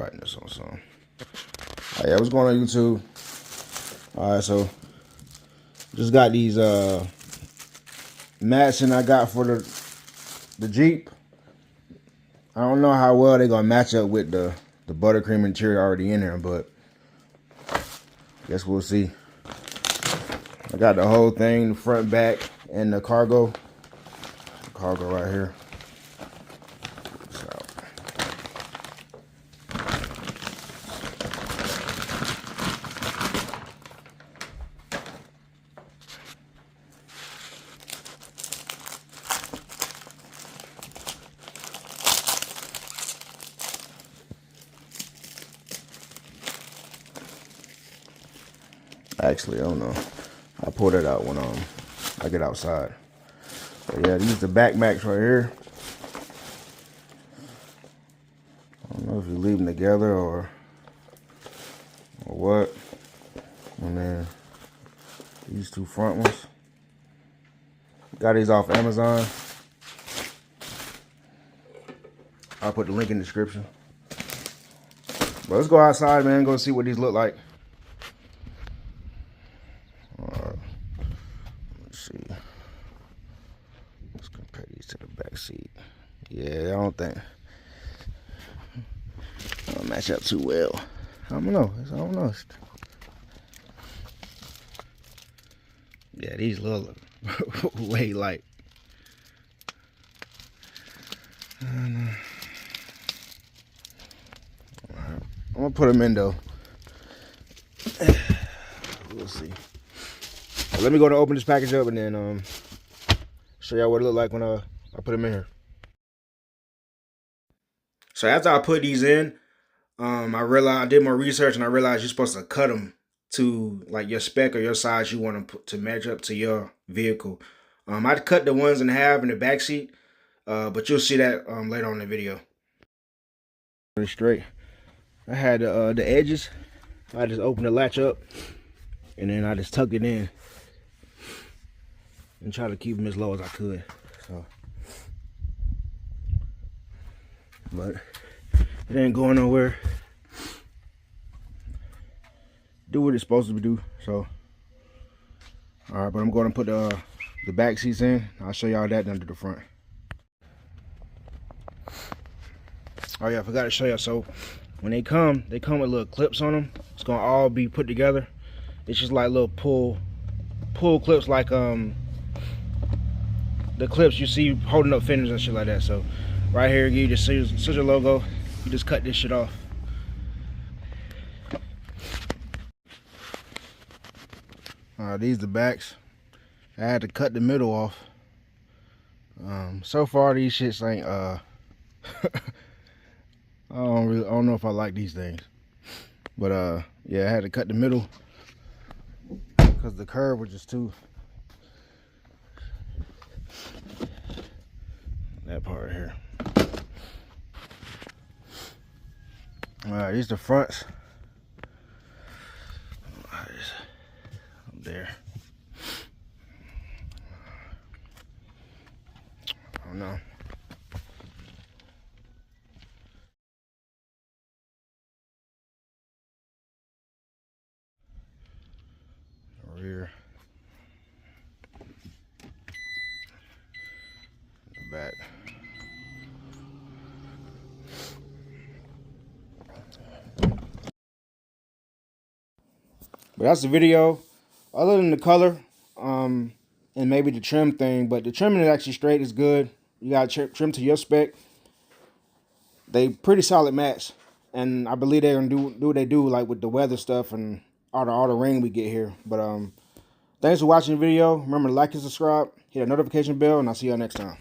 brightness on some. All right, yeah, what's going on YouTube? All right, so just got these mats and I got for the Jeep. I don't know how well they're gonna match up with the buttercream interior already in there, but guess we'll see. I got the whole thing, the front, back, and the cargo. Cargo right here. So. Actually, I don't know. I'll pull that out when I get outside. But yeah, these are the back mats right here. I don't know if you leave them together or what. And then these two front ones. Got these off Amazon. I'll put the link in the description. But let's go outside, man. Go see what these look like. Let's see. Let's compare these to the back seat. Yeah, I don't think they'll match up too well. I don't know. Yeah, these look way light. I'm gonna put them in though. We'll see. Let me go to open this package up and then show y'all what it look like when I put them in here. So after I put these in, I realized I did more research and I realized you're supposed to cut them to like your spec or your size you want them to match up to your vehicle. I cut the ones in half in the back seat, but you'll see that later on in the video. Pretty straight. I had the edges. I just opened the latch up and then I just tucked it in and try to keep them as low as I could. So, but it ain't going nowhere. Do what it's supposed to do. So, all right, but I'm going to put the back seats in. I'll show y'all that under the front. Oh yeah, I forgot to show y'all. So when they come with little clips on them. It's gonna all be put together. It's just like little pull clips, like the clips you see holding up fenders and shit like that. So right here, you just see your logo. You just cut this shit off. These the backs. I had to cut the middle off. So far these shits ain't I don't know if I like these things. But yeah, I had to cut the middle because the curve was just too. That part right here. Alright, these the fronts. Up there. I don't know. Rear. The back. But that's the video. Other than the color, and maybe the trim thing, but the trimming is actually straight, is good. You got trim to your spec. They pretty solid mats, and I believe they're gonna do what they do, like with the weather stuff and all the rain we get here. But thanks for watching the video. Remember to like and subscribe, hit that notification bell, and I'll see y'all next time.